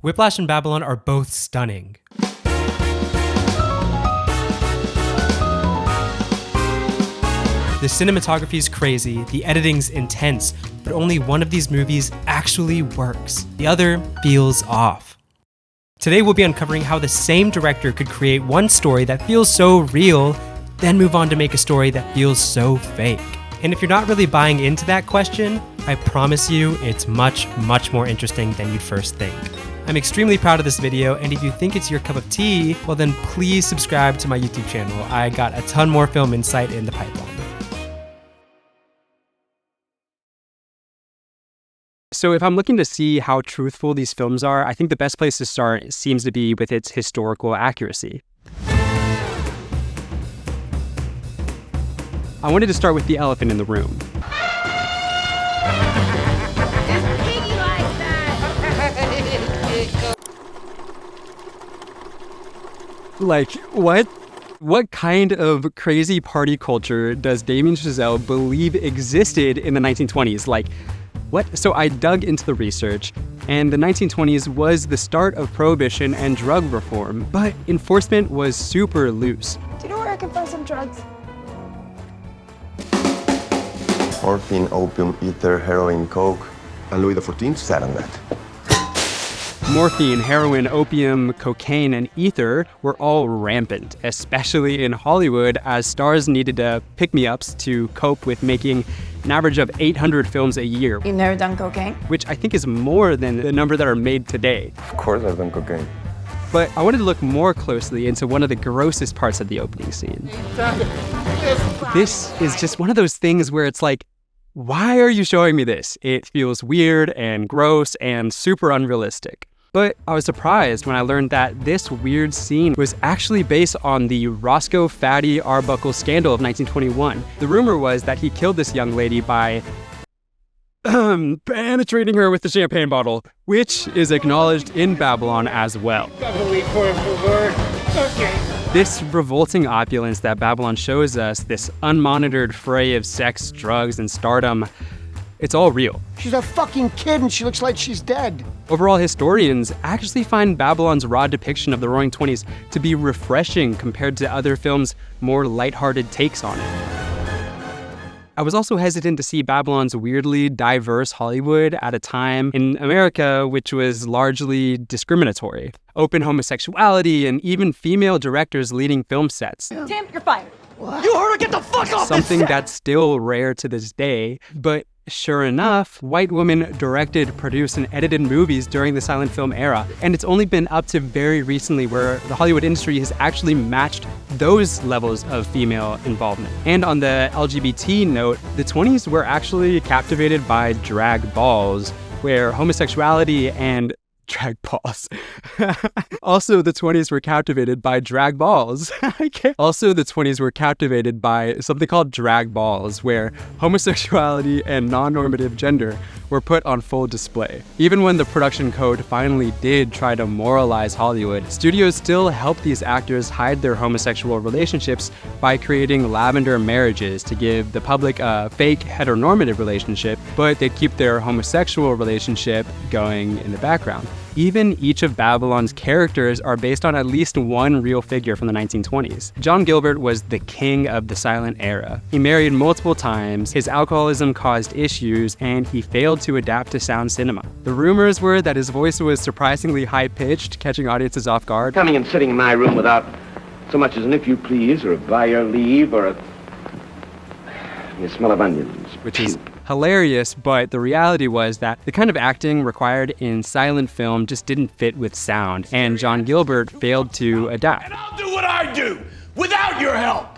Whiplash and Babylon are both stunning. The cinematography is crazy, the editing's intense, but only one of these movies actually works. The other feels off. Today we'll be uncovering how the same director could create one story that feels so real, then move on to make a story that feels so fake. And if you're not really buying into that question, I promise you it's much, much more interesting than you'd first think. I'm extremely proud of this video, and if you think it's your cup of tea, well then please subscribe to my YouTube channel. I got a ton more film insight in the pipeline. So if I'm looking to see how truthful these films are, I think the best place to start seems to be with its historical accuracy. I wanted to start with the elephant in the room. Like, what? What kind of crazy party culture does Damien Chazelle believe existed in the 1920s? Like, what? So I dug into the research, and the 1920s was the start of prohibition and drug reform, but enforcement was super loose. Do you know where I can find some drugs? Morphine, opium, ether, heroin, coke, and Louis XIV sat on that. Morphine, heroin, opium, cocaine, and ether were all rampant, especially in Hollywood, as stars needed pick-me-ups to cope with making an average of 800 films a year. You've never done cocaine? Which I think is more than the number that are made today. Of course I've done cocaine. But I wanted to look more closely into one of the grossest parts of the opening scene. This is just one of those things where it's like, why are you showing me this? It feels weird and gross and super unrealistic. But I was surprised when I learned that this weird scene was actually based on the Roscoe Fatty Arbuckle scandal of 1921. The rumor was that he killed this young lady by penetrating her with the champagne bottle, which is acknowledged in Babylon as well. This revolting opulence that Babylon shows us, this unmonitored fray of sex, drugs, and stardom, it's all real. She's a fucking kid and she looks like she's dead. Overall, historians actually find Babylon's raw depiction of the Roaring Twenties to be refreshing compared to other films' more lighthearted takes on it. I was also hesitant to see Babylon's weirdly diverse Hollywood at a time in America which was largely discriminatory. Open homosexuality and even female directors leading film sets. Tim, you're fired. What? You heard her, get the fuck off! Something that's still rare to this day, but sure enough, white women directed, produced, and edited movies during the silent film era, and it's only been up to very recently where the Hollywood industry has actually matched those levels of female involvement. And on the LGBT note, the 20s were actually captivated by drag balls, where homosexuality and drag balls. Also, the 20s were captivated by drag balls. Also, the 20s were captivated by something called drag balls, where homosexuality and non-normative gender were put on full display. Even when the production code finally did try to moralize Hollywood, studios still helped these actors hide their homosexual relationships by creating lavender marriages to give the public a fake heteronormative relationship, but they'd keep their homosexual relationship going in the background. Even each of Babylon's characters are based on at least one real figure from the 1920s. John Gilbert was the king of the silent era. He married multiple times, his alcoholism caused issues, and he failed to adapt to sound cinema. The rumors were that his voice was surprisingly high-pitched, catching audiences off guard. Coming and sitting in my room without so much as an if you please, or a by your leave, or a smell of onions. Which is hilarious, but the reality was that the kind of acting required in silent film just didn't fit with sound, and John Gilbert failed to adapt. And I'll do what I do, without your help!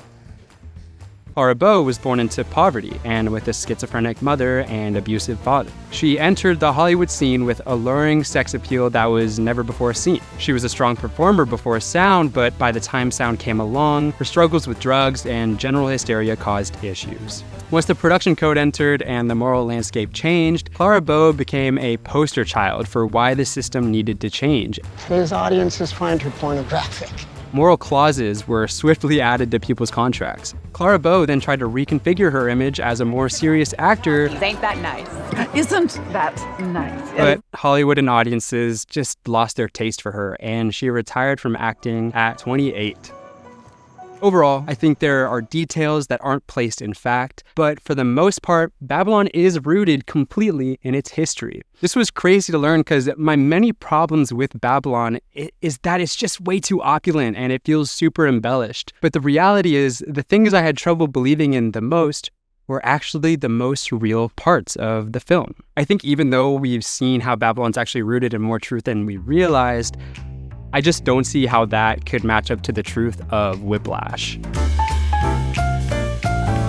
Clara Bow was born into poverty and with a schizophrenic mother and abusive father. She entered the Hollywood scene with alluring sex appeal that was never before seen. She was a strong performer before sound, but by the time sound came along, her struggles with drugs and general hysteria caused issues. Once the production code entered and the moral landscape changed, Clara Bow became a poster child for why the system needed to change. Today's audiences find her pornographic. Moral clauses were swiftly added to people's contracts. Clara Bow then tried to reconfigure her image as a more serious actor. Ain't that nice? Isn't that nice? But Hollywood and audiences just lost their taste for her, and she retired from acting at 28. Overall, I think there are details that aren't placed in fact, but for the most part, Babylon is rooted completely in its history. This was crazy to learn because my many problems with Babylon is that it's just way too opulent and it feels super embellished. But the reality is, the things I had trouble believing in the most were actually the most real parts of the film. I think even though we've seen how Babylon's actually rooted in more truth than we realized, I just don't see how that could match up to the truth of Whiplash.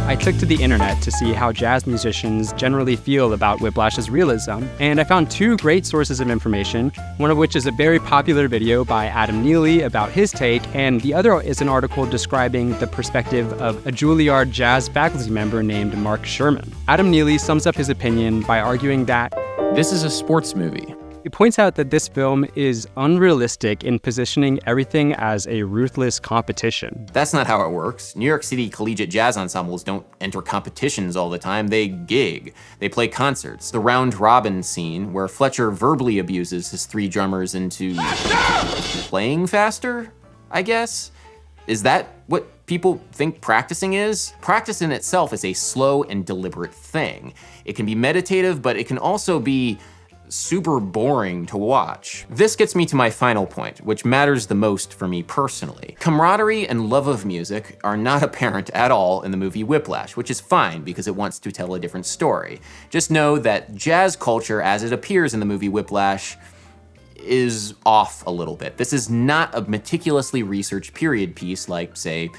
I took to the internet to see how jazz musicians generally feel about Whiplash's realism, and I found two great sources of information, one of which is a very popular video by Adam Neely about his take, and the other is an article describing the perspective of a Juilliard jazz faculty member named Mark Sherman. Adam Neely sums up his opinion by arguing that this is a sports movie. He points out that this film is unrealistic in positioning everything as a ruthless competition. That's not how it works. New York City collegiate jazz ensembles don't enter competitions all the time, they gig. They play concerts. The round-robin scene, where Fletcher verbally abuses his three drummers into playing faster, I guess? Is that what people think practicing is? Practice in itself is a slow and deliberate thing. It can be meditative, but it can also be super boring to watch. This gets me to my final point, which matters the most for me personally. Camaraderie and love of music are not apparent at all in the movie Whiplash, which is fine because it wants to tell a different story. Just know that jazz culture as it appears in the movie Whiplash is off a little bit. This is not a meticulously researched period piece like, say,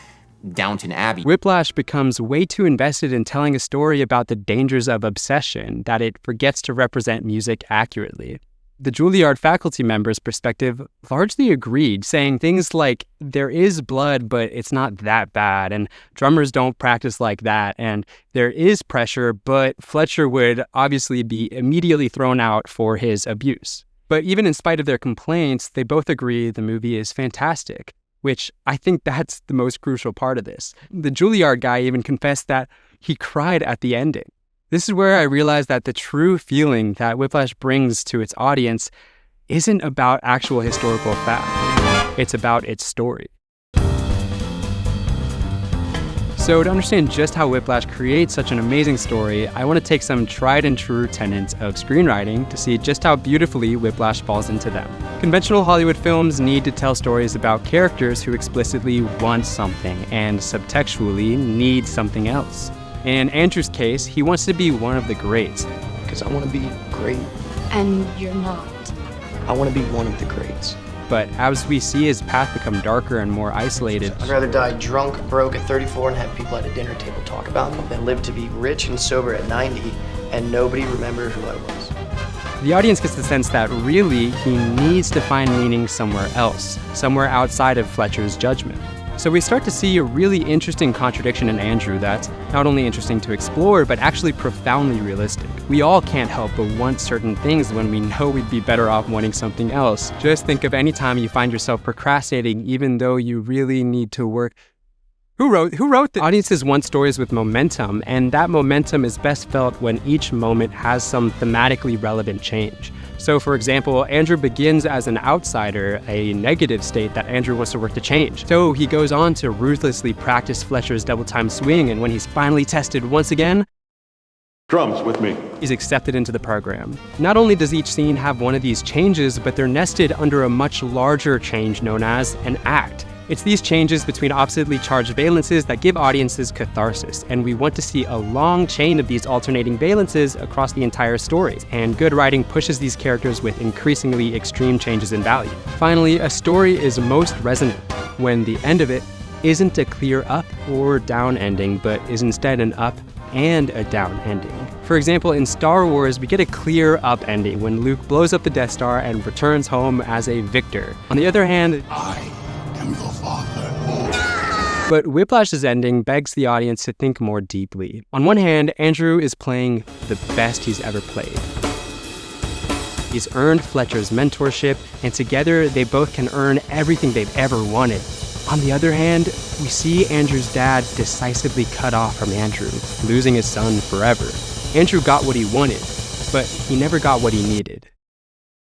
Downton Abbey. Whiplash becomes way too invested in telling a story about the dangers of obsession that it forgets to represent music accurately. The Juilliard faculty member's perspective largely agreed, saying things like, there is blood, but it's not that bad, and drummers don't practice like that, and there is pressure, but Fletcher would obviously be immediately thrown out for his abuse. But even in spite of their complaints, they both agree the movie is fantastic, which I think that's the most crucial part of this. The Juilliard guy even confessed that he cried at the ending. This is where I realized that the true feeling that Whiplash brings to its audience isn't about actual historical fact. It's about its story. So to understand just how Whiplash creates such an amazing story, I want to take some tried and true tenets of screenwriting to see just how beautifully Whiplash falls into them. Conventional Hollywood films need to tell stories about characters who explicitly want something and subtextually need something else. In Andrew's case, he wants to be one of the greats. Because I want to be great. And you're not. I want to be one of the greats. But as we see his path become darker and more isolated, I'd rather die drunk, broke at 34 and have people at a dinner table talk about me than live to be rich and sober at 90 and nobody remember who I was. the audience gets the sense that really he needs to find meaning somewhere else, somewhere outside of Fletcher's judgment. So we start to see a really interesting contradiction in Andrew that's not only interesting to explore, but actually profoundly realistic. We all can't help but want certain things when we know we'd be better off wanting something else. Just think of any time you find yourself procrastinating even though you really need to work. Who wrote the audiences want stories with momentum, and that momentum is best felt when each moment has some thematically relevant change. So for example, Andrew begins as an outsider, a negative state that Andrew wants to work to change. So he goes on to ruthlessly practice Fletcher's double-time swing, and when he's finally tested once again, Drums with me. he's accepted into the program. Not only does each scene have one of these changes, but they're nested under a much larger change known as an act. It's these changes between oppositely charged valences that give audiences catharsis, and we want to see a long chain of these alternating valences across the entire story, and good writing pushes these characters with increasingly extreme changes in value. Finally, a story is most resonant when the end of it isn't a clear up or down ending, but is instead an up and a down ending. For example, in Star Wars, we get a clear up ending when Luke blows up the Death Star and returns home as a victor. On the other hand, I'm your father. but Whiplash's ending begs the audience to think more deeply. On one hand, Andrew is playing the best he's ever played. He's earned Fletcher's mentorship, and together they both can earn everything they've ever wanted. On the other hand, we see Andrew's dad decisively cut off from Andrew, losing his son forever. Andrew got what he wanted, but he never got what he needed.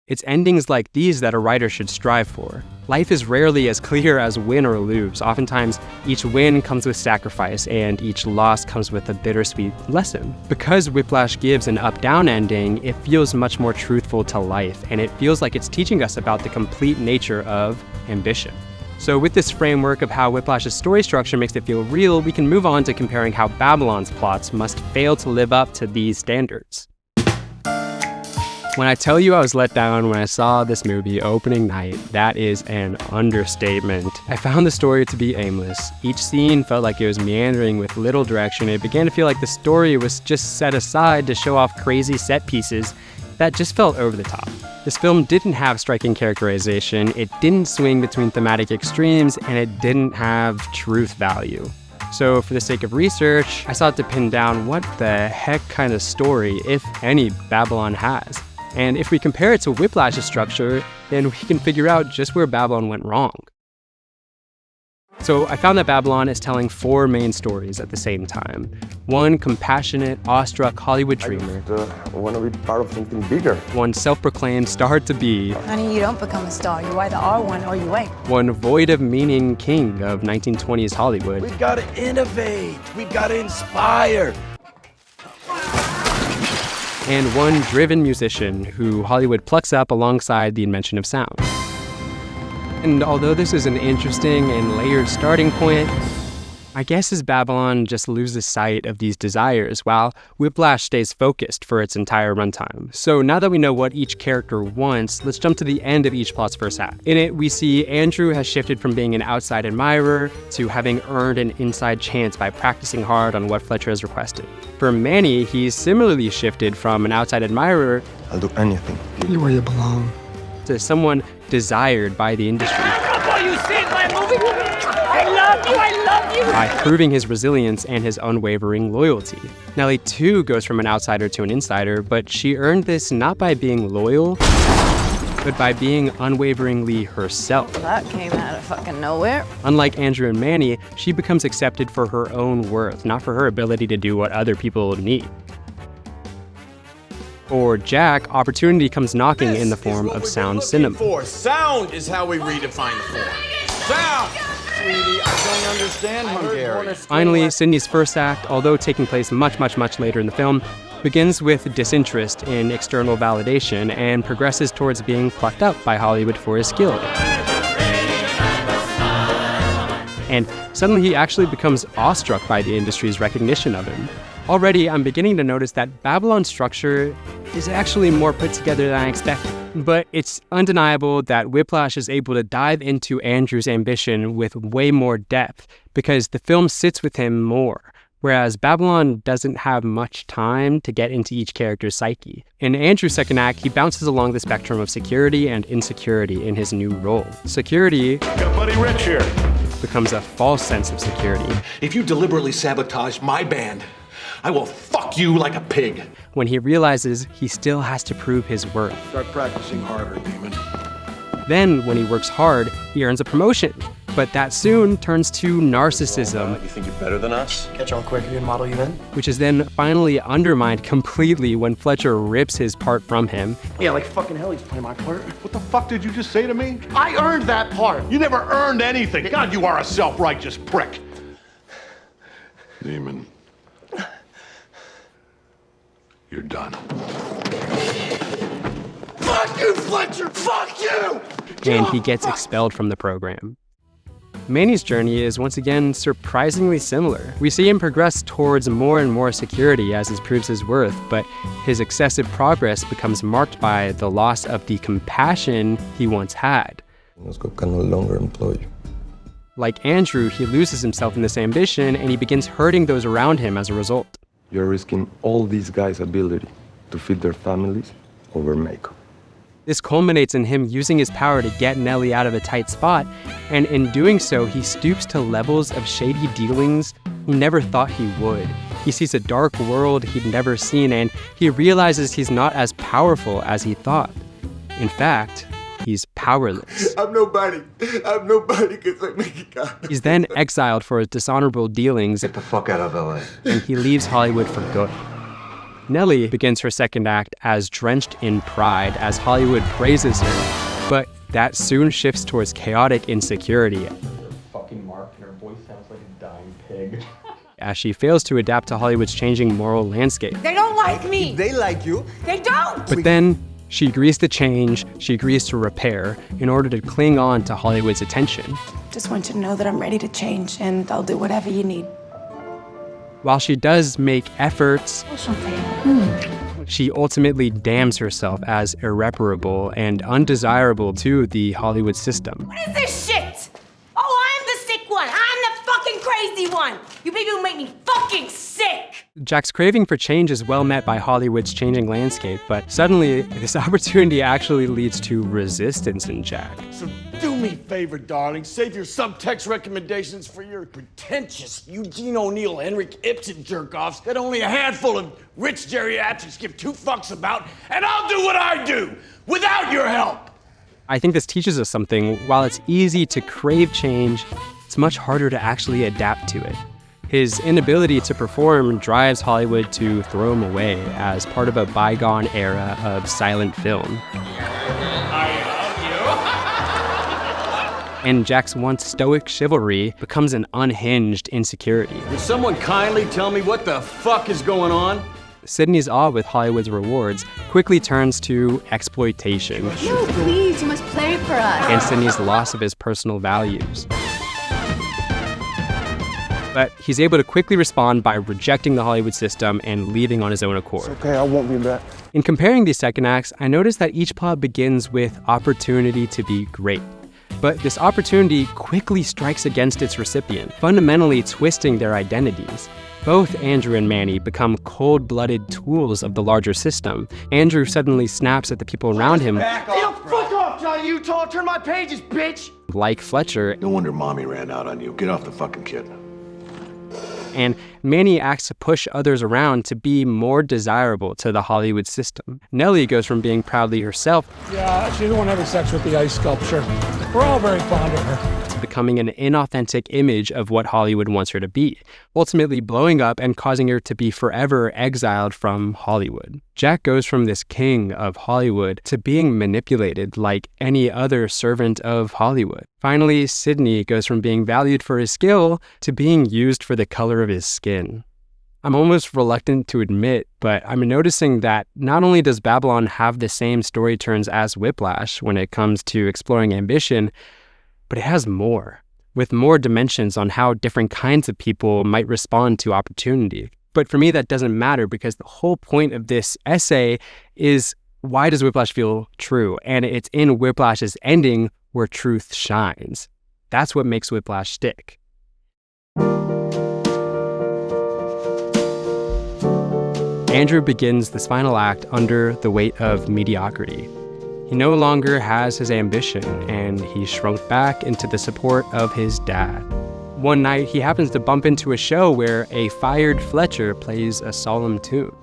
It's endings like these that a writer should strive for. Life is rarely as clear as win or lose. Oftentimes, each win comes with sacrifice, and each loss comes with a bittersweet lesson. Because Whiplash gives an up-down ending, it feels much more truthful to life, and it feels like it's teaching us about the complete nature of ambition. So with this framework of how Whiplash's story structure makes it feel real, we can move on to comparing how Babylon's plots must fail to live up to these standards. When I tell you I was let down when I saw this movie opening night, that is an understatement. I found the story to be aimless. Each scene felt like it was meandering with little direction. It began to feel like the story was just set aside to show off crazy set pieces that just felt over the top. This film didn't have striking characterization, it didn't swing between thematic extremes, and it didn't have truth value. So for the sake of research, I sought to pin down what the heck kind of story, if any, Babylon has. And if we compare it to Whiplash's structure, then we can figure out just where Babylon went wrong. So I found that Babylon is telling 4 main stories at the same time. One compassionate, awestruck Hollywood dreamer. I want to be part of something bigger. One self-proclaimed star-to-be. Honey, you don't become a star. You either are one or you ain't. One void-of-meaning king of 1920s Hollywood. We've got to innovate. We've got to inspire. And one driven musician who Hollywood plucks up alongside the invention of sound. And although this is an interesting and layered starting point, my guess is Babylon just loses sight of these desires while Whiplash stays focused for its entire runtime. So now that we know what each character wants, let's jump to the end of each plot's first act. In it, we see Andrew has shifted from being an outside admirer to having earned an inside chance by practicing hard on what Fletcher has requested. For Manny, he's similarly shifted from an outside admirer, I'll do anything. You're where you belong, to someone desired by the industry. By proving his resilience and his unwavering loyalty. Nellie too goes from an outsider to an insider, but she earned this not by being loyal, but by being unwaveringly herself. That came out of fucking nowhere. Unlike Andrew and Manny, she becomes accepted for her own worth, not for her ability to do what other people need. For Jack, opportunity comes knocking in the form of sound cinema. Sound is how we redefine the form. Sound! Sweetie, I don't understand Hungarian. Finally, Sidney's first act, although taking place much later in the film, begins with disinterest in external validation and progresses towards being plucked up by Hollywood for his skill. And suddenly he actually becomes awestruck by the industry's recognition of him. Already, I'm beginning to notice that Babylon's structure is actually more put together than I expected. But it's undeniable that Whiplash is able to dive into Andrew's ambition with way more depth because the film sits with him more, whereas Babylon doesn't have much time to get into each character's psyche. In Andrew's second act, he bounces along the spectrum of security and insecurity in his new role. Security Got Buddy Rich here. becomes a false sense of security If you deliberately sabotage my band, I will fuck you like a pig. when he realizes he still has to prove his worth. Start practicing harder, Damon. Then, when he works hard, he earns a promotion. But that soon turns to narcissism, You think you're better than us? Catch on quick, good model you in? which is then finally undermined completely when Fletcher rips his part from him. Yeah, like fucking hell he's playing my part. What the fuck did you just say to me? I earned that part. You never earned anything. God, you are a self-righteous prick. Damon. You're done. Fuck you, Fletcher! Fuck you! And he gets expelled from the program. Manny's journey is once again surprisingly similar. We see him progress towards more and more security as he proves his worth, but his excessive progress becomes marked by the loss of the compassion he once had. Can no longer employ you. Like Andrew, he loses himself in this ambition and he begins hurting those around him as a result. You're risking all these guys' ability to feed their families over makeup. This culminates in him using his power to get Nellie out of a tight spot, and in doing so, he stoops to levels of shady dealings he never thought he would. He sees a dark world he'd never seen, and he realizes he's not as powerful as he thought. In fact, he's powerless. I'm nobody because I make it God. He's then exiled for his dishonorable dealings, Get the fuck out of LA. and he leaves Hollywood for good. Nellie begins her second act as drenched in pride as Hollywood praises her, but that soon shifts towards chaotic insecurity Fucking Mark, and her voice sounds like a dying pig. as she fails to adapt to Hollywood's changing moral landscape. They don't like me. They like you. They don't. But then she agrees to change, she agrees to repair in order to cling on to Hollywood's attention. Just want you to know that I'm ready to change, and I'll do whatever you need. While she does make efforts, she ultimately damns herself as irreparable and undesirable to the Hollywood system. What is this shit? Oh, I'm the sick one. I'm the fucking crazy one. You people make me fucking sick. Jack's craving for change is well met by Hollywood's changing landscape, but suddenly this opportunity actually leads to resistance in Jack. So do me a favor, darling. Save your subtext recommendations for your pretentious Eugene O'Neill, Henrik Ibsen jerk-offs that only a handful of rich geriatrics give two fucks about, and I'll do what I do without your help. I think this teaches us something. While it's easy to crave change, it's much harder to actually adapt to it. His inability to perform drives Hollywood to throw him away as part of a bygone era of silent film. And Jack's once stoic chivalry becomes an unhinged insecurity. Will someone kindly tell me what the fuck is going on? Sydney's awe with Hollywood's rewards quickly turns to exploitation. No, please, you must play for us. And Sydney's loss of his personal values. But he's able to quickly respond by rejecting the Hollywood system and leaving on his own accord. Okay, I won't be back. In comparing these second acts, I noticed that each plot begins with opportunity to be great. But this opportunity quickly strikes against its recipient, fundamentally twisting their identities. Both Andrew and Manny become cold-blooded tools of the larger system. Andrew suddenly snaps at the people around him. Fuck off, Johnny Utah. Turn my pages, bitch. Like Fletcher, No wonder Mommy ran out on you. Get off the fucking kid. and Manny acts to push others around to be more desirable to the Hollywood system. Nellie goes from being proudly herself Yeah, she's the one having sex with the ice sculpture. We're all very fond of her. to becoming an inauthentic image of what Hollywood wants her to be, ultimately blowing up and causing her to be forever exiled from Hollywood. Jack goes from this king of Hollywood to being manipulated like any other servant of Hollywood. Finally, Sydney goes from being valued for his skill to being used for the color of his skin. I'm almost reluctant to admit, but I'm noticing that not only does Babylon have the same story turns as Whiplash when it comes to exploring ambition, but it has more, with more dimensions on how different kinds of people might respond to opportunity. But for me, that doesn't matter because the whole point of this essay is, why does Whiplash feel true? And it's in Whiplash's ending where truth shines. That's what makes Whiplash stick. Andrew begins this final act under the weight of mediocrity. He no longer has his ambition, and he's shrunk back into the support of his dad. One night, he happens to bump into a show where a fired Fletcher plays a solemn tune.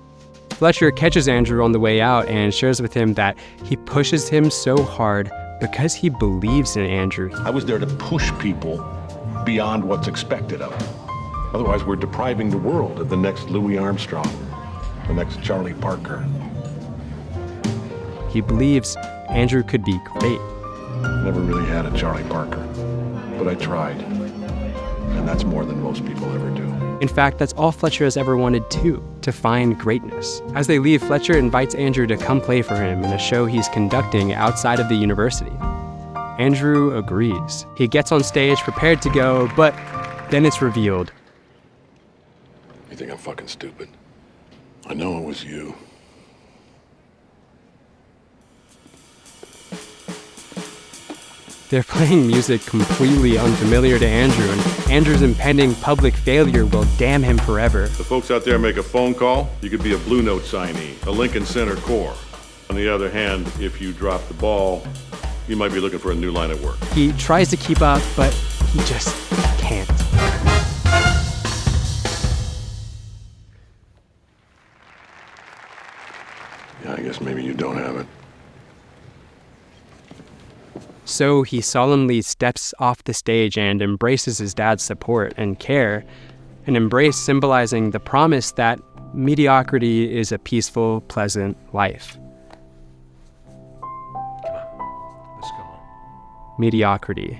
Fletcher catches Andrew on the way out and shares with him that he pushes him so hard because he believes in Andrew. I was there to push people beyond what's expected of them. Otherwise, we're depriving the world of the next Louis Armstrong, the next Charlie Parker. He believes Andrew could be great. Never really had a Charlie Parker, but I tried. And that's more than most people ever do. In fact, that's all Fletcher has ever wanted too, to find greatness. As they leave, Fletcher invites Andrew to come play for him in a show he's conducting outside of the university. Andrew agrees. He gets on stage prepared to go, but then it's revealed. You think I'm fucking stupid? I know it was you. They're playing music completely unfamiliar to Andrew, and Andrew's impending public failure will damn him forever. The folks out there make a phone call, you could be a Blue Note signee, a Lincoln Center core. On the other hand, if you drop the ball, you might be looking for a new line of work. He tries to keep up, but he just can't. Yeah, I guess maybe you don't have it. So he solemnly steps off the stage and embraces his dad's support and care, an embrace symbolizing the promise that mediocrity is a peaceful, pleasant life. Let's go. Mediocrity.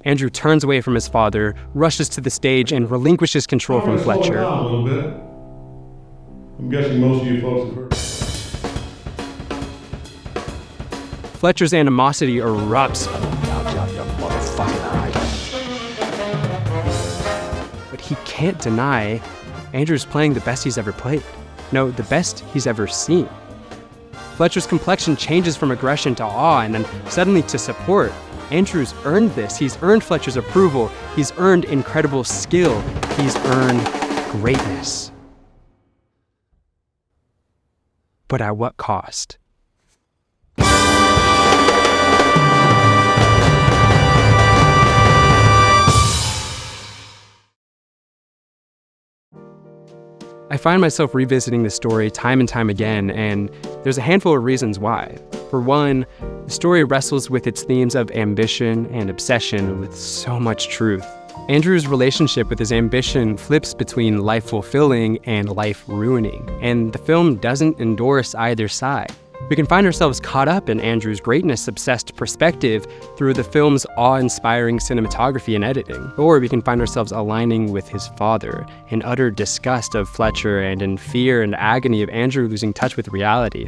Andrew turns away from his father, rushes to the stage, and relinquishes control from Fletcher. Slow down a little bit. I'm guessing most of you folks have heard. Fletcher's animosity erupts. But he can't deny Andrew's playing the best he's ever played. No, the best he's ever seen. Fletcher's complexion changes from aggression to awe and then suddenly to support. Andrew's earned this. He's earned Fletcher's approval. He's earned incredible skill. He's earned greatness. But at what cost? I find myself revisiting this story time and time again, and there's a handful of reasons why. For one, the story wrestles with its themes of ambition and obsession with so much truth. Andrew's relationship with his ambition flips between life fulfilling and life ruining, and the film doesn't endorse either side. We can find ourselves caught up in Andrew's greatness-obsessed perspective through the film's awe-inspiring cinematography and editing, or we can find ourselves aligning with his father in utter disgust of Fletcher and in fear and agony of Andrew losing touch with reality.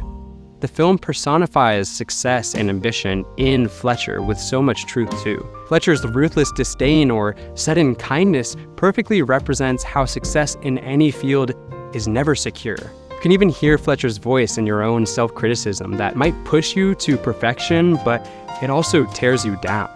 The film personifies success and ambition in Fletcher with so much truth too. Fletcher's ruthless disdain or sudden kindness perfectly represents how success in any field is never secure. You can even hear Fletcher's voice in your own self-criticism that might push you to perfection, but it also tears you down.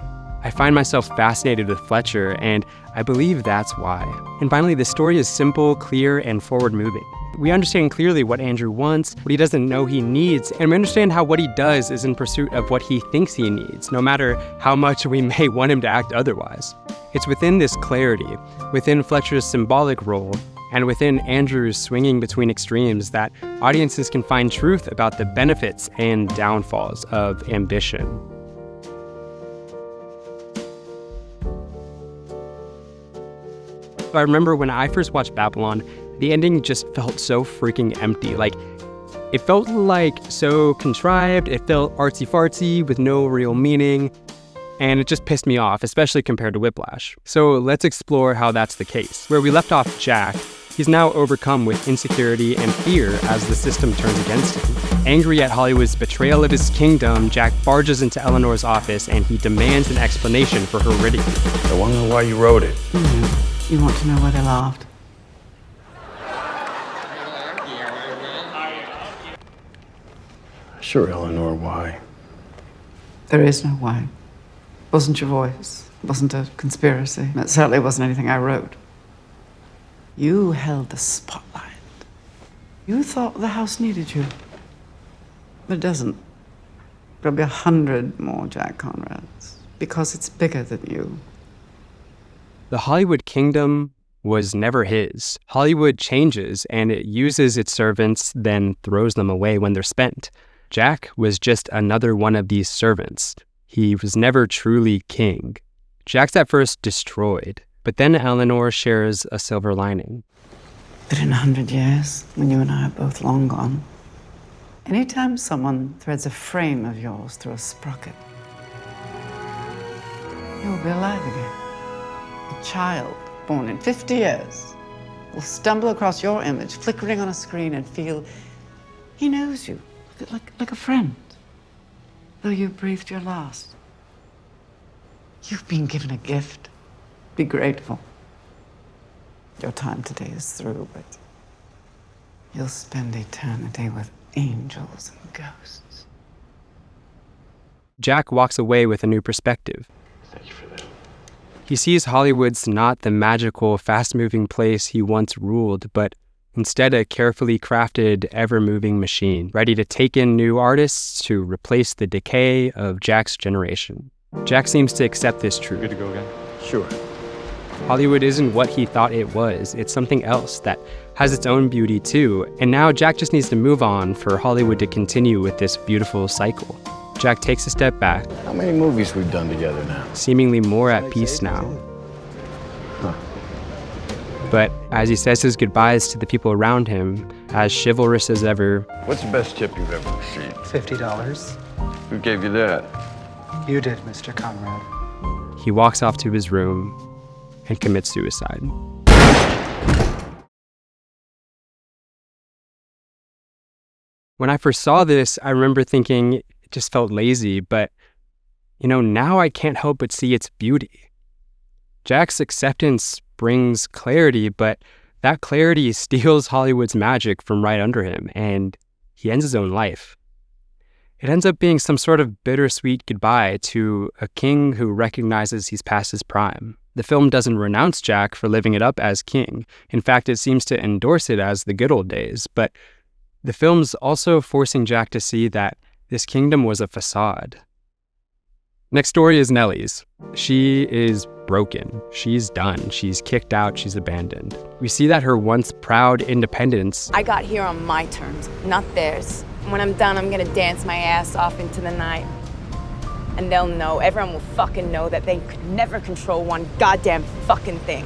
I find myself fascinated with Fletcher, and I believe that's why. And finally, the story is simple, clear, and forward-moving. We understand clearly what Andrew wants, what he doesn't know he needs, and we understand how what he does is in pursuit of what he thinks he needs, no matter how much we may want him to act otherwise. It's within this clarity, within Fletcher's symbolic role, and within Andrew's swinging between extremes that audiences can find truth about the benefits and downfalls of ambition. I remember when I first watched Babylon, the ending just felt so freaking empty. Like, it felt like so contrived, it felt artsy-fartsy with no real meaning, and it just pissed me off, especially compared to Whiplash. So let's explore how that's the case. Where we left off Jack, he's now overcome with insecurity and fear as the system turns against him. Angry at Hollywood's betrayal of his kingdom, Jack barges into Eleanor's office and he demands an explanation for her ridicule. I want to know why you wrote it. Mm-hmm. You want to know why they laughed? Sure, Eleanor, why? There is no why. It wasn't your voice. It wasn't a conspiracy. It certainly wasn't anything I wrote. You held the spotlight. You thought the house needed you. But it doesn't. There'll be 100 more Jack Conrads, because it's bigger than you. The Hollywood kingdom was never his. Hollywood changes, and it uses its servants, then throws them away when they're spent. Jack was just another one of these servants. He was never truly king. Jack's at first destroyed, but then Eleanor shares a silver lining. But in 100 years, when you and I are both long gone, anytime someone threads a frame of yours through a sprocket, you'll be alive again. A child born in 50 years will stumble across your image flickering on a screen and feel he knows you, like a friend, though you breathed your last. You've been given a gift. Be grateful. Your time today is through, but you'll spend eternity with angels and ghosts. Jack walks away with a new perspective. Thank you for that. He sees Hollywood's not the magical, fast-moving place he once ruled, but instead a carefully crafted, ever-moving machine, ready to take in new artists to replace the decay of Jack's generation. Jack seems to accept this truth. Good to go again? Sure. Hollywood isn't what he thought it was. It's something else that has its own beauty too, and now Jack just needs to move on for Hollywood to continue with this beautiful cycle. Jack takes a step back. How many movies we've done together now? Seemingly more at peace now. But as he says his goodbyes to the people around him, as chivalrous as ever. What's the best tip you've ever received? $50. Who gave you that? You did, Mr. Conrad. He walks off to his room and commits suicide. When I first saw this, I remember thinking it just felt lazy, but now I can't help but see its beauty. Jack's acceptance brings clarity, but that clarity steals Hollywood's magic from right under him, and he ends his own life. It ends up being some sort of bittersweet goodbye to a king who recognizes he's past his prime. The film doesn't renounce Jack for living it up as king. In fact, it seems to endorse it as the good old days, but the film's also forcing Jack to see that this kingdom was a facade. Next story is Nellie's. She is broken. She's done. She's kicked out. She's abandoned. We see that her once proud independence. I got here on my terms, not theirs. When I'm done, I'm gonna dance my ass off into the night. And they'll know, everyone will fucking know that they could never control one goddamn fucking thing.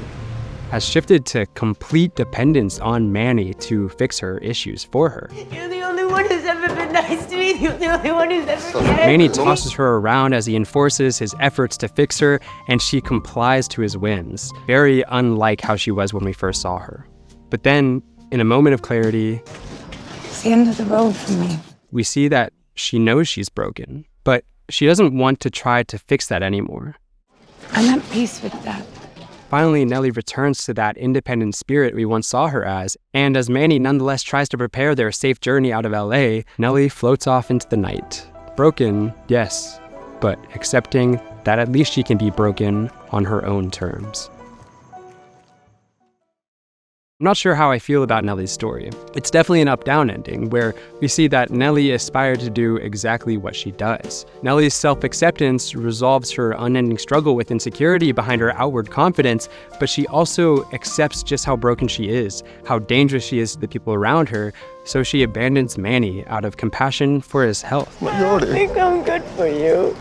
Has shifted to complete dependence on Manny to fix her issues for her. You're the only one who's ever been nice to me. You're the only one who's ever cared. Manny tosses her around as he enforces his efforts to fix her, and she complies to his whims, very unlike how she was when we first saw her. But then, in a moment of clarity, It's the end of the road for me. we see that she knows she's broken, but she doesn't want to try to fix that anymore. I'm at peace with that. Finally, Nellie returns to that independent spirit we once saw her as, and as Manny nonetheless tries to prepare their safe journey out of LA, Nellie floats off into the night. Broken, yes, but accepting that at least she can be broken on her own terms. I'm not sure how I feel about Nellie's story. It's definitely an up-down ending, where we see that Nellie aspired to do exactly what she does. Nellie's self-acceptance resolves her unending struggle with insecurity behind her outward confidence, but she also accepts just how broken she is, how dangerous she is to the people around her, so she abandons Manny out of compassion for his health. I think I'm good for you.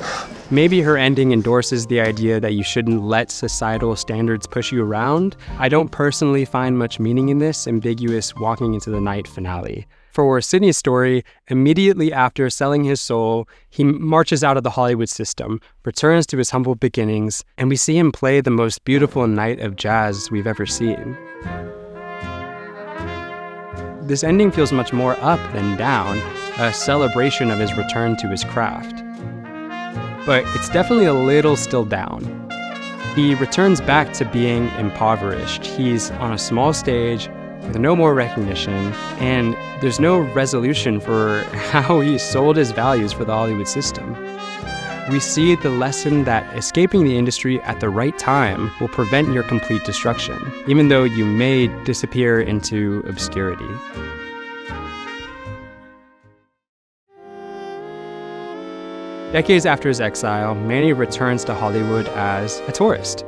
Maybe her ending endorses the idea that you shouldn't let societal standards push you around. I don't personally find much meaning in this ambiguous walking into the night finale. For Sidney's story, immediately after selling his soul, he marches out of the Hollywood system, returns to his humble beginnings, and we see him play the most beautiful night of jazz we've ever seen. This ending feels much more up than down, a celebration of his return to his craft. But it's definitely a little still down. He returns back to being impoverished. He's on a small stage with no more recognition, and there's no resolution for how he sold his values for the Hollywood system. We see the lesson that escaping the industry at the right time will prevent your complete destruction, even though you may disappear into obscurity. Decades after his exile, Manny returns to Hollywood as a tourist.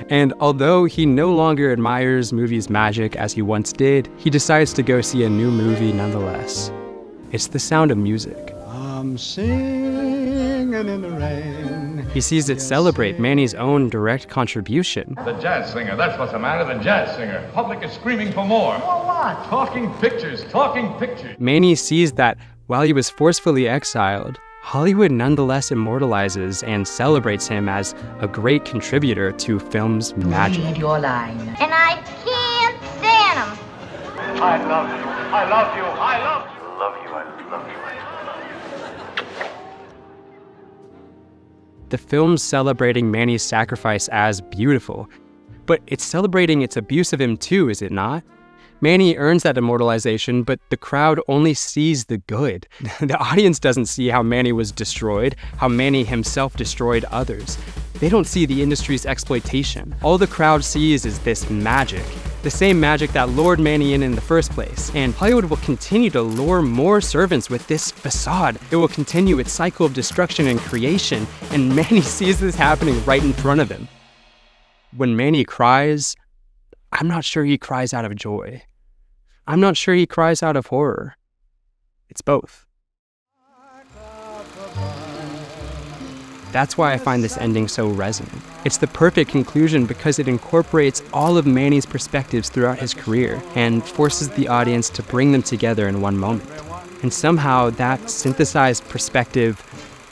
And although he no longer admires movies' magic as he once did, he decides to go see a new movie nonetheless. It's The Sound of Music. I'm singing in the rain. He sees it celebrate Manny's own direct contribution. The jazz singer, that's what's the matter, the jazz singer. Public is screaming for more. More what? Talking pictures, talking pictures. Manny sees that while he was forcefully exiled, Hollywood nonetheless immortalizes and celebrates him as a great contributor to film's magic. Read your line. And I can't stand them. I love you, I love you, I love you. The film's celebrating Manny's sacrifice as beautiful, but it's celebrating its abuse of him too, is it not? Manny earns that immortalization, but the crowd only sees the good. The audience doesn't see how Manny was destroyed, how Manny himself destroyed others. They don't see the industry's exploitation. All the crowd sees is this magic, the same magic that lured Manny in the first place. And Hollywood will continue to lure more servants with this facade. It will continue its cycle of destruction and creation, and Manny sees this happening right in front of him. When Manny cries, I'm not sure he cries out of joy. I'm not sure he cries out of horror. It's both. That's why I find this ending so resonant. It's the perfect conclusion because it incorporates all of Manny's perspectives throughout his career and forces the audience to bring them together in one moment. And somehow that synthesized perspective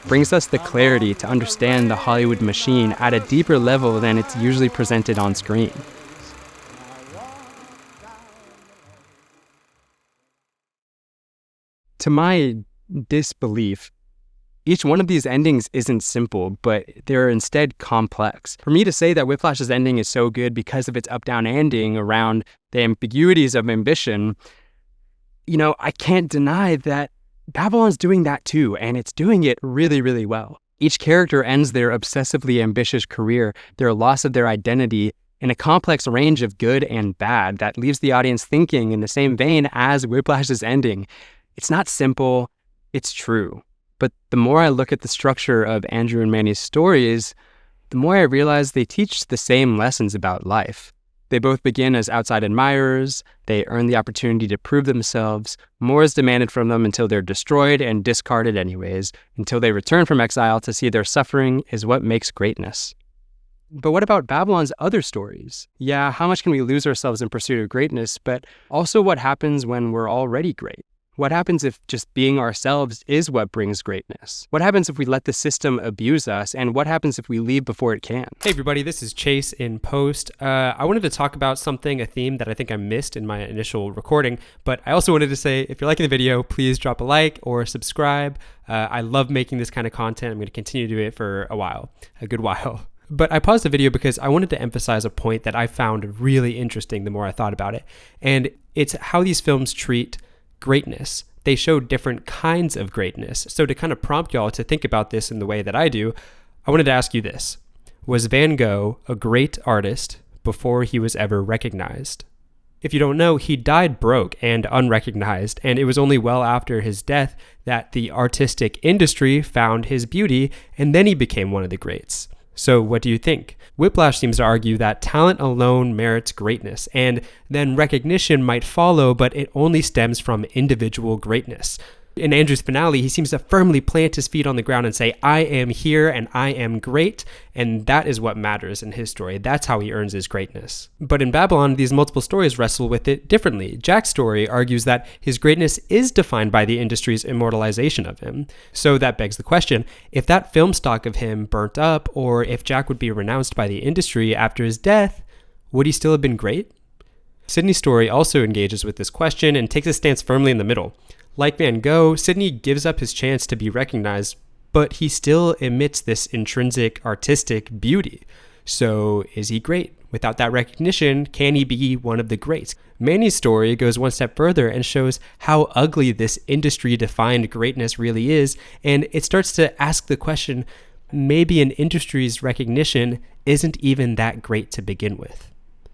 brings us the clarity to understand the Hollywood machine at a deeper level than it's usually presented on screen. To my disbelief, each one of these endings isn't simple, but they're instead complex. For me to say that Whiplash's ending is so good because of its up-down ending around the ambiguities of ambition, I can't deny that Babylon's doing that too, and it's doing it really, really well. Each character ends their obsessively ambitious career, their loss of their identity, in a complex range of good and bad that leaves the audience thinking in the same vein as Whiplash's ending. It's not simple, it's true. But the more I look at the structure of Andrew and Manny's stories, the more I realize they teach the same lessons about life. They both begin as outside admirers, they earn the opportunity to prove themselves, more is demanded from them until they're destroyed and discarded anyways, until they return from exile to see their suffering is what makes greatness. But what about Babylon's other stories? Yeah, how much can we lose ourselves in pursuit of greatness, but also what happens when we're already great? What happens if just being ourselves is what brings greatness? What happens if we let the system abuse us? And what happens if we leave before it can? Hey everybody, this is Chase in post. I wanted to talk about a theme that I think I missed in my initial recording, but I also wanted to say, if you're liking the video, please drop a like or subscribe. I love making this kind of content. I'm going to continue to do it for a good while. But I paused the video because I wanted to emphasize a point that I found really interesting the more I thought about it. And it's how these films treat greatness. They show different kinds of greatness. So to kind of prompt y'all to think about this in the way that I do, I wanted to ask you this. Was Van Gogh a great artist before he was ever recognized? If you don't know, he died broke and unrecognized, and it was only well after his death that the artistic industry found his beauty, and then he became one of the greats. So what do you think? Whiplash seems to argue that talent alone merits greatness, and then recognition might follow, but it only stems from individual greatness. In Andrew's finale, he seems to firmly plant his feet on the ground and say, I am here and I am great, and that is what matters in his story. That's how he earns his greatness. But in Babylon, these multiple stories wrestle with it differently. Jack's story argues that his greatness is defined by the industry's immortalization of him. So that begs the question, if that film stock of him burnt up, or if Jack would be renounced by the industry after his death, would he still have been great? Sidney's story also engages with this question and takes a stance firmly in the middle. Like Van Gogh, Sidney gives up his chance to be recognized, but he still emits this intrinsic artistic beauty. So is he great? Without that recognition, can he be one of the greats? Manny's story goes one step further and shows how ugly this industry-defined greatness really is, and it starts to ask the question, maybe an industry's recognition isn't even that great to begin with.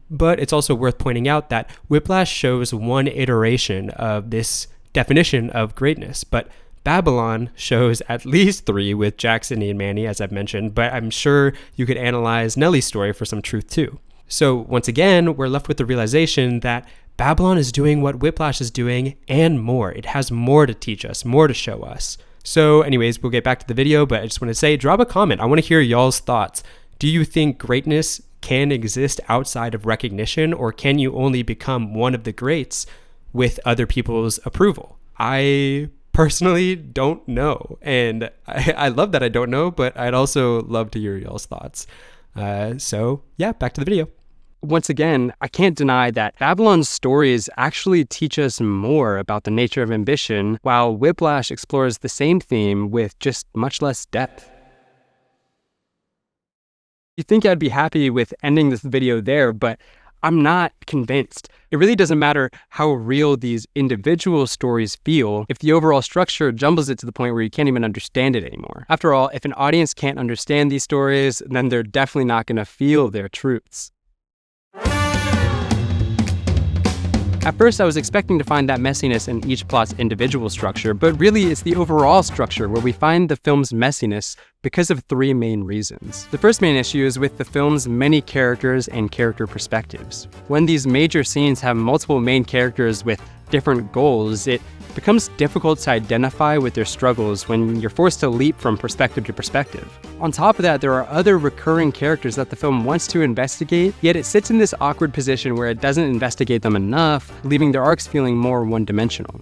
But it's also worth pointing out that Whiplash shows one iteration of this definition of greatness, but Babylon shows at least 3 with Jack, Sidney, and Manny, as I've mentioned, but I'm sure you could analyze Nellie's story for some truth too. So once again, we're left with the realization that Babylon is doing what Whiplash is doing and more. It has more to teach us, more to show us. So anyways, we'll get back to the video, but I just want to say, drop a comment. I want to hear y'all's thoughts. Do you think greatness can exist outside of recognition, or can you only become one of the greats with other people's approval? I personally don't know, and I love that I don't know, but I'd also love to hear y'all's thoughts. So yeah, back to the video. Once again, I can't deny that Babylon's stories actually teach us more about the nature of ambition, while Whiplash explores the same theme with just much less depth. You'd think I'd be happy with ending this video there, but I'm not convinced. It really doesn't matter how real these individual stories feel if the overall structure jumbles it to the point where you can't even understand it anymore. After all, if an audience can't understand these stories, then they're definitely not going to feel their truths. At first, I was expecting to find that messiness in each plot's individual structure, but really it's the overall structure where we find the film's messiness because of three main reasons. The first main issue is with the film's many characters and character perspectives. When these major scenes have multiple main characters with different goals, it becomes difficult to identify with their struggles when you're forced to leap from perspective to perspective. On top of that, there are other recurring characters that the film wants to investigate, yet it sits in this awkward position where it doesn't investigate them enough, leaving their arcs feeling more one-dimensional.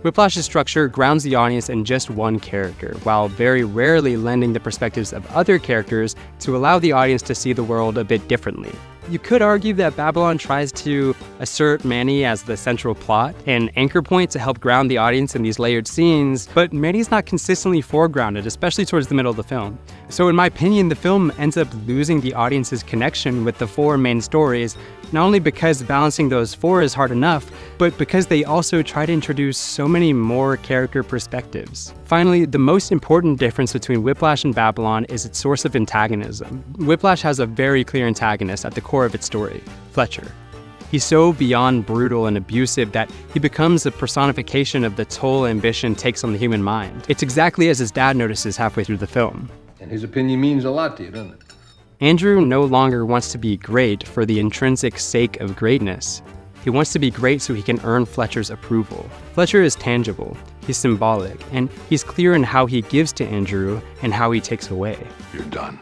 Whiplash's structure grounds the audience in just one character, while very rarely lending the perspectives of other characters to allow the audience to see the world a bit differently. You could argue that Babylon tries to assert Manny as the central plot, an anchor point to help ground the audience in these layered scenes, but Manny's not consistently foregrounded, especially towards the middle of the film. So in my opinion, the film ends up losing the audience's connection with the four main stories, not only because balancing those four is hard enough, but because they also try to introduce so many more character perspectives. Finally, the most important difference between Whiplash and Babylon is its source of antagonism. Whiplash has a very clear antagonist at the core of its story, Fletcher. He's so beyond brutal and abusive that he becomes a personification of the toll ambition takes on the human mind. It's exactly as his dad notices halfway through the film. And his opinion means a lot to you, doesn't it? Andrew no longer wants to be great for the intrinsic sake of greatness. He wants to be great so he can earn Fletcher's approval. Fletcher is tangible, he's symbolic, and he's clear in how he gives to Andrew and how he takes away. You're done.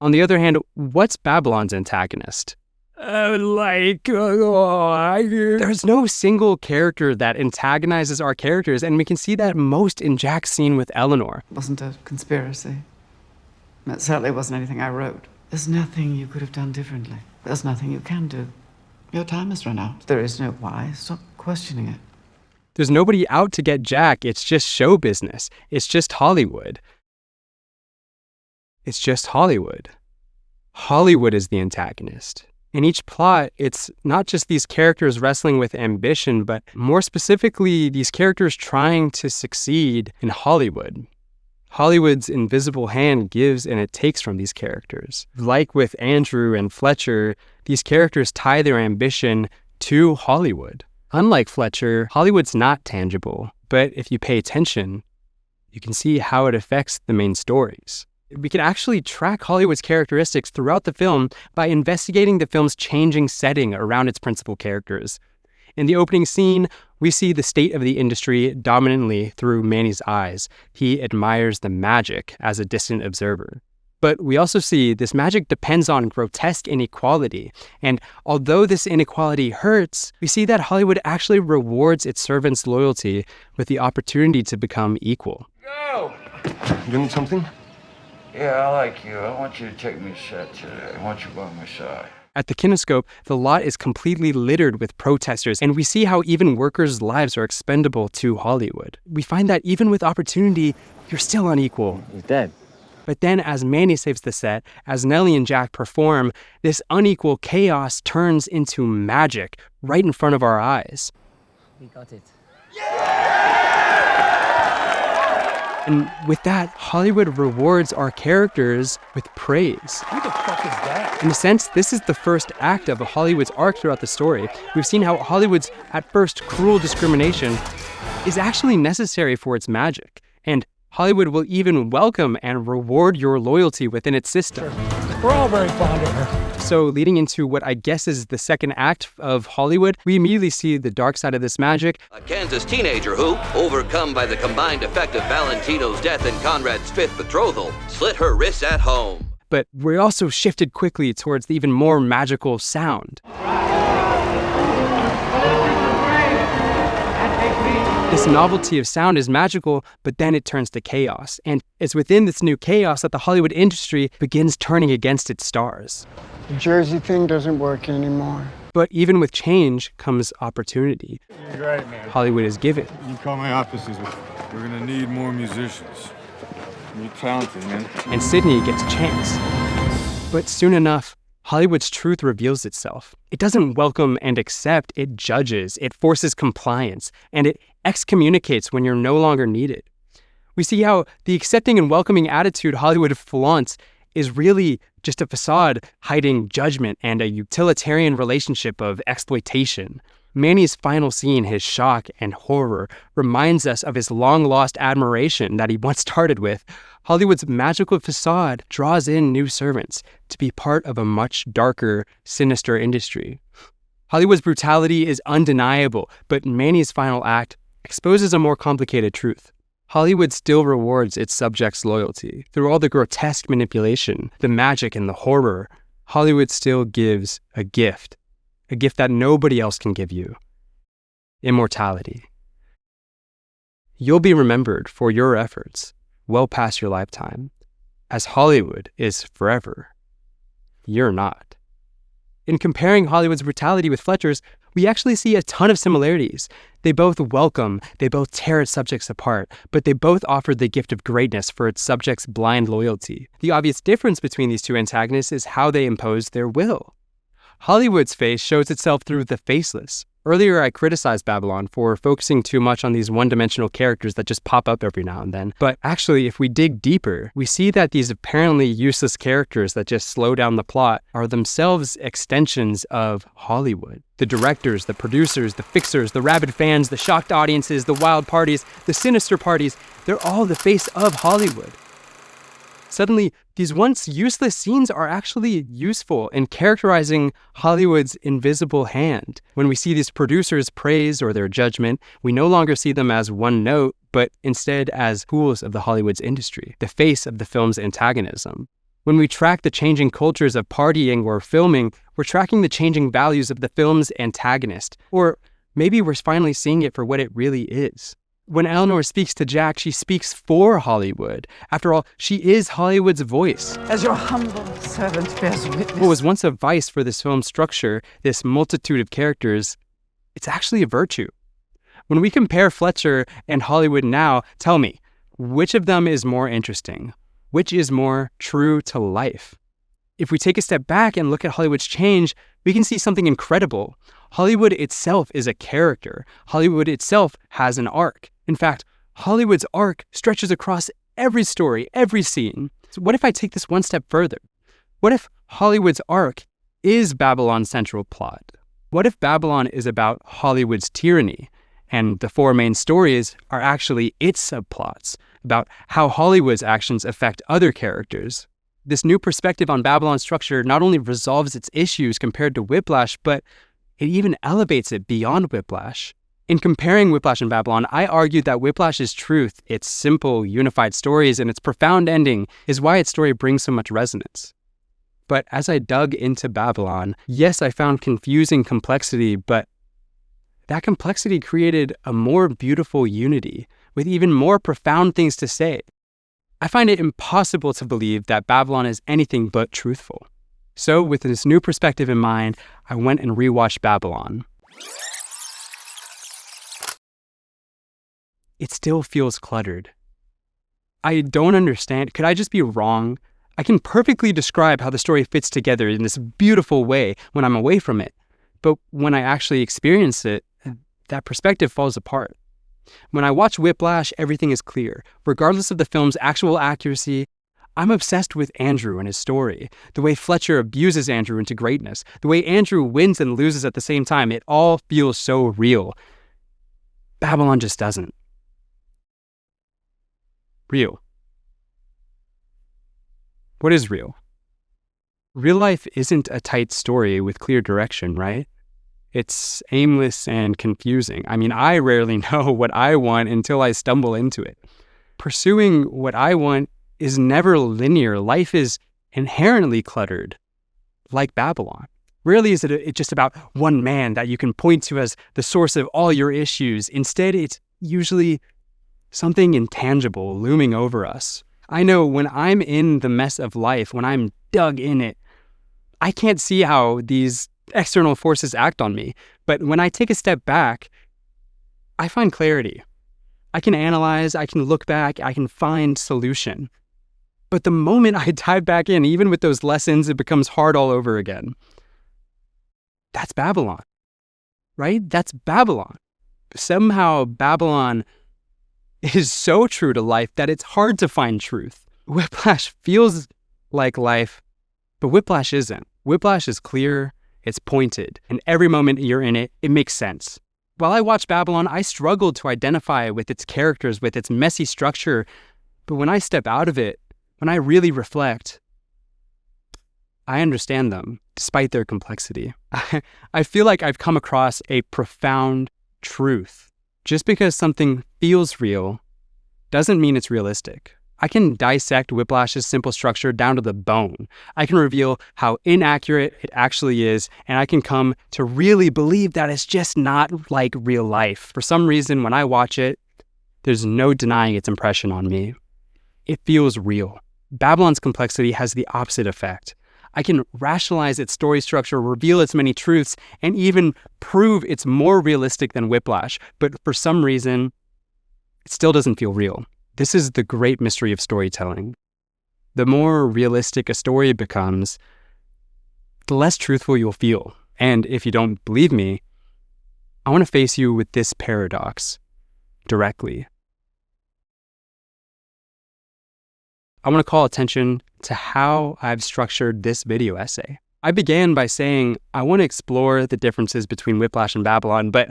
On the other hand, what's Babylon's antagonist? There's no single character that antagonizes our characters, and we can see that most in Jack's scene with Eleanor. It wasn't a conspiracy. It certainly wasn't anything I wrote. There's nothing you could have done differently. There's nothing you can do. Your time has run out. There is no why. Stop questioning it. There's nobody out to get Jack. It's just show business. It's just Hollywood. It's just Hollywood. Hollywood is the antagonist. In each plot, it's not just these characters wrestling with ambition, but more specifically, these characters trying to succeed in Hollywood. Hollywood's invisible hand gives and it takes from these characters. Like with Andrew and Fletcher, these characters tie their ambition to Hollywood. Unlike Fletcher, Hollywood's not tangible, but if you pay attention, you can see how it affects the main stories. We can actually track Hollywood's characteristics throughout the film by investigating the film's changing setting around its principal characters. In the opening scene, we see the state of the industry dominantly through Manny's eyes. He admires the magic as a distant observer. But we also see this magic depends on grotesque inequality. And although this inequality hurts, we see that Hollywood actually rewards its servants' loyalty with the opportunity to become equal. Go! You need something? Yeah, I like you. I want you to take me to set today. I want you by my side. At the kinescope, the lot is completely littered with protesters, and we see how even workers' lives are expendable to Hollywood. We find that even with opportunity, you're still unequal. He's dead. But then as Manny saves the set, as Nellie and Jack perform, this unequal chaos turns into magic right in front of our eyes. We got it. And with that, Hollywood rewards our characters with praise. Who the fuck is that? In a sense, this is the first act of Hollywood's arc throughout the story. We've seen how Hollywood's, at first, cruel discrimination is actually necessary for its magic. And Hollywood will even welcome and reward your loyalty within its system. We're all very fond of her. So leading into what I guess is the second act of Hollywood, we immediately see the dark side of this magic. A Kansas teenager who, overcome by the combined effect of Valentino's death and Conrad's fifth betrothal, slit her wrists at home. But we also shifted quickly towards the even more magical sound. This novelty of sound is magical, but then it turns to chaos. And it's within this new chaos that the Hollywood industry begins turning against its stars. The Jersey thing doesn't work anymore. But even with change comes opportunity. You're great, man. Hollywood is given. You can call my offices. We're gonna need more musicians. You're talented, man. And Sydney gets a chance. But soon enough, Hollywood's truth reveals itself. It doesn't welcome and accept, it judges, it forces compliance, and it excommunicates when you're no longer needed. We see how the accepting and welcoming attitude Hollywood flaunts is really just a facade hiding judgment and a utilitarian relationship of exploitation. Manny's final scene, his shock and horror, reminds us of his long-lost admiration that he once started with. Hollywood's magical facade draws in new servants to be part of a much darker, sinister industry. Hollywood's brutality is undeniable, but Manny's final act exposes a more complicated truth. Hollywood still rewards its subjects' loyalty. Through all the grotesque manipulation, the magic, and the horror, Hollywood still gives a gift that nobody else can give you: immortality. You'll be remembered for your efforts well past your lifetime, as Hollywood is forever. You're not. In comparing Hollywood's brutality with Fletcher's, we actually see a ton of similarities. They both welcome, they both tear its subjects apart, but they both offer the gift of greatness for its subjects' blind loyalty. The obvious difference between these two antagonists is how they impose their will. Hollywood's face shows itself through the faceless. Earlier, I criticized Babylon for focusing too much on these one-dimensional characters that just pop up every now and then. But actually, if we dig deeper, we see that these apparently useless characters that just slow down the plot are themselves extensions of Hollywood. The directors, the producers, the fixers, the rabid fans, the shocked audiences, the wild parties, the sinister parties, they're all the face of Hollywood. Suddenly, these once useless scenes are actually useful in characterizing Hollywood's invisible hand. When we see these producers praise or their judgment, we no longer see them as one note, but instead as tools of the Hollywood's industry, the face of the film's antagonism. When we track the changing cultures of partying or filming, we're tracking the changing values of the film's antagonist. Or maybe we're finally seeing it for what it really is. When Eleanor speaks to Jack, she speaks for Hollywood. After all, she is Hollywood's voice. As your humble servant bears witness. What was once a vice for this film's structure, this multitude of characters, it's actually a virtue. When we compare Fletcher and Hollywood now, tell me, which of them is more interesting? Which is more true to life? If we take a step back and look at Hollywood's change, we can see something incredible. Hollywood itself is a character. Hollywood itself has an arc. In fact, Hollywood's arc stretches across every story, every scene. So what if I take this one step further? What if Hollywood's arc is Babylon's central plot? What if Babylon is about Hollywood's tyranny, and the four main stories are actually its subplots, about how Hollywood's actions affect other characters? This new perspective on Babylon's structure not only resolves its issues compared to Whiplash, but it even elevates it beyond Whiplash. In comparing Whiplash and Babylon, I argued that Whiplash's truth, its simple, unified stories, and its profound ending is why its story brings so much resonance. But as I dug into Babylon, yes, I found confusing complexity, but that complexity created a more beautiful unity, with even more profound things to say. I find it impossible to believe that Babylon is anything but truthful. So, with this new perspective in mind, I went and rewatched Babylon. It still feels cluttered. I don't understand. Could I just be wrong? I can perfectly describe how the story fits together in this beautiful way when I'm away from it. But when I actually experience it, that perspective falls apart. When I watch Whiplash, everything is clear. Regardless of the film's actual accuracy, I'm obsessed with Andrew and his story. The way Fletcher abuses Andrew into greatness. The way Andrew wins and loses at the same time. It all feels so real. Babylon just doesn't. Real. What is real? Real life isn't a tight story with clear direction, right? It's aimless and confusing. I mean, I rarely know what I want until I stumble into it. Pursuing what I want is never linear. Life is inherently cluttered, like Babylon. Rarely is it just about one man that you can point to as the source of all your issues. Instead, it's usually something intangible looming over us. I know when I'm in the mess of life, when I'm dug in it, I can't see how these external forces act on me. But when I take a step back, I find clarity. I can analyze, I can look back, I can find solution. But the moment I dive back in, even with those lessons, it becomes hard all over again. That's Babylon, right? That's Babylon. Somehow Babylon is so true to life that it's hard to find truth. Whiplash feels like life, but Whiplash isn't. Whiplash is clear, it's pointed, and every moment you're in it, it makes sense. While I watched Babylon, I struggled to identify with its characters, with its messy structure, but when I step out of it, when I really reflect, I understand them, despite their complexity. I feel like I've come across a profound truth. Just because something feels real doesn't mean it's realistic. I can dissect Whiplash's simple structure down to the bone. I can reveal how inaccurate it actually is, and I can come to really believe that it's just not like real life. For some reason, when I watch it, there's no denying its impression on me. It feels real. Babylon's complexity has the opposite effect. I can rationalize its story structure, reveal its many truths, and even prove it's more realistic than Whiplash, but for some reason, it still doesn't feel real. This is the great mystery of storytelling. The more realistic a story becomes, the less truthful you'll feel. And if you don't believe me, I want to face you with this paradox directly. I want to call attention to how I've structured this video essay. I began by saying I want to explore the differences between Whiplash and Babylon, but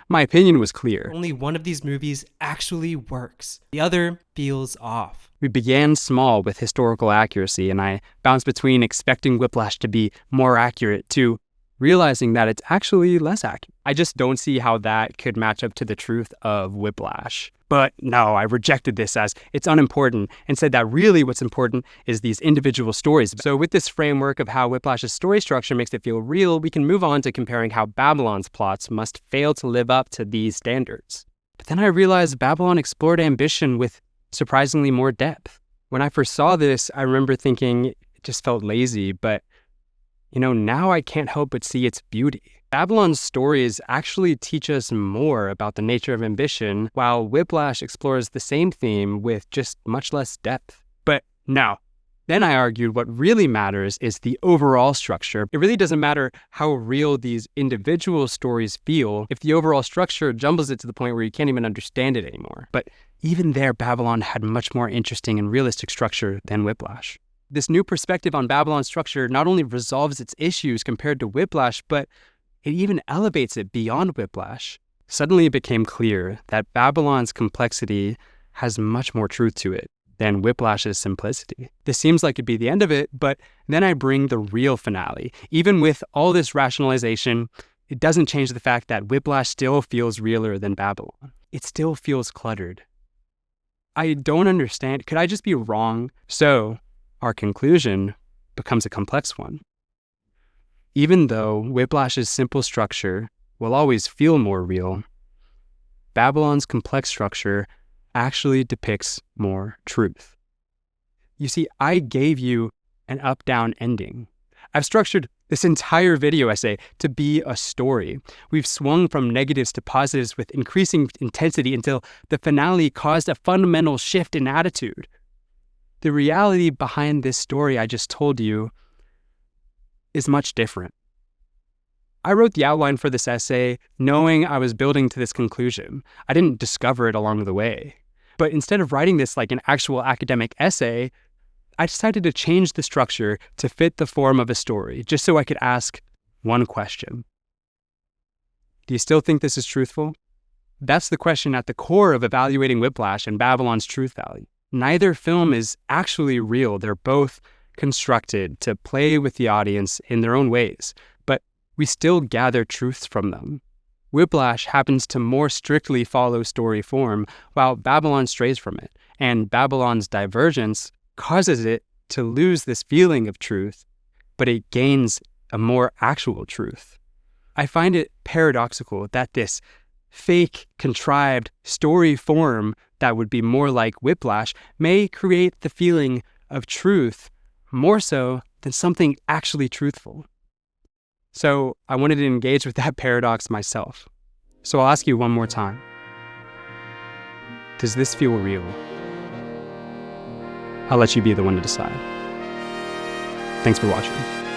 my opinion was clear. Only one of these movies actually works. The other feels off. We began small with historical accuracy, and I bounced between expecting Whiplash to be more accurate to realizing that it's actually less accurate. I just don't see how that could match up to the truth of Whiplash. But no, I rejected this as it's unimportant and said that really what's important is these individual stories. So with this framework of how Whiplash's story structure makes it feel real, we can move on to comparing how Babylon's plots must fail to live up to these standards. But then I realized Babylon explored ambition with surprisingly more depth. When I first saw this, I remember thinking it just felt lazy, but now I can't help but see its beauty. Babylon's stories actually teach us more about the nature of ambition, while Whiplash explores the same theme with just much less depth. But no. Then I argued what really matters is the overall structure. It really doesn't matter how real these individual stories feel if the overall structure jumbles it to the point where you can't even understand it anymore. But even there, Babylon had much more interesting and realistic structure than Whiplash. This new perspective on Babylon's structure not only resolves its issues compared to Whiplash, but it even elevates it beyond Whiplash. Suddenly it became clear that Babylon's complexity has much more truth to it than Whiplash's simplicity. This seems like it'd be the end of it, but then I bring the real finale. Even with all this rationalization, it doesn't change the fact that Whiplash still feels realer than Babylon. It still feels cluttered. I don't understand. Could I just be wrong? So our conclusion becomes a complex one. Even though Whiplash's simple structure will always feel more real, Babylon's complex structure actually depicts more truth. You see, I gave you an up-down ending. I've structured this entire video essay to be a story. We've swung from negatives to positives with increasing intensity until the finale caused a fundamental shift in attitude. The reality behind this story I just told you is much different. I wrote the outline for this essay knowing I was building to this conclusion. I didn't discover it along the way. But instead of writing this like an actual academic essay, I decided to change the structure to fit the form of a story, just so I could ask one question. Do you still think this is truthful? That's the question at the core of evaluating Whiplash and Babylon's truth value. Neither film is actually real. They're both constructed to play with the audience in their own ways, but we still gather truths from them. Whiplash happens to more strictly follow story form, while Babylon strays from it, and Babylon's divergence causes it to lose this feeling of truth, but it gains a more actual truth. I find it paradoxical that this fake, contrived story form that would be more like Whiplash may create the feeling of truth more so than something actually truthful. So I wanted to engage with that paradox myself. So I'll ask you one more time. Does this feel real? I'll let you be the one to decide. Thanks for watching.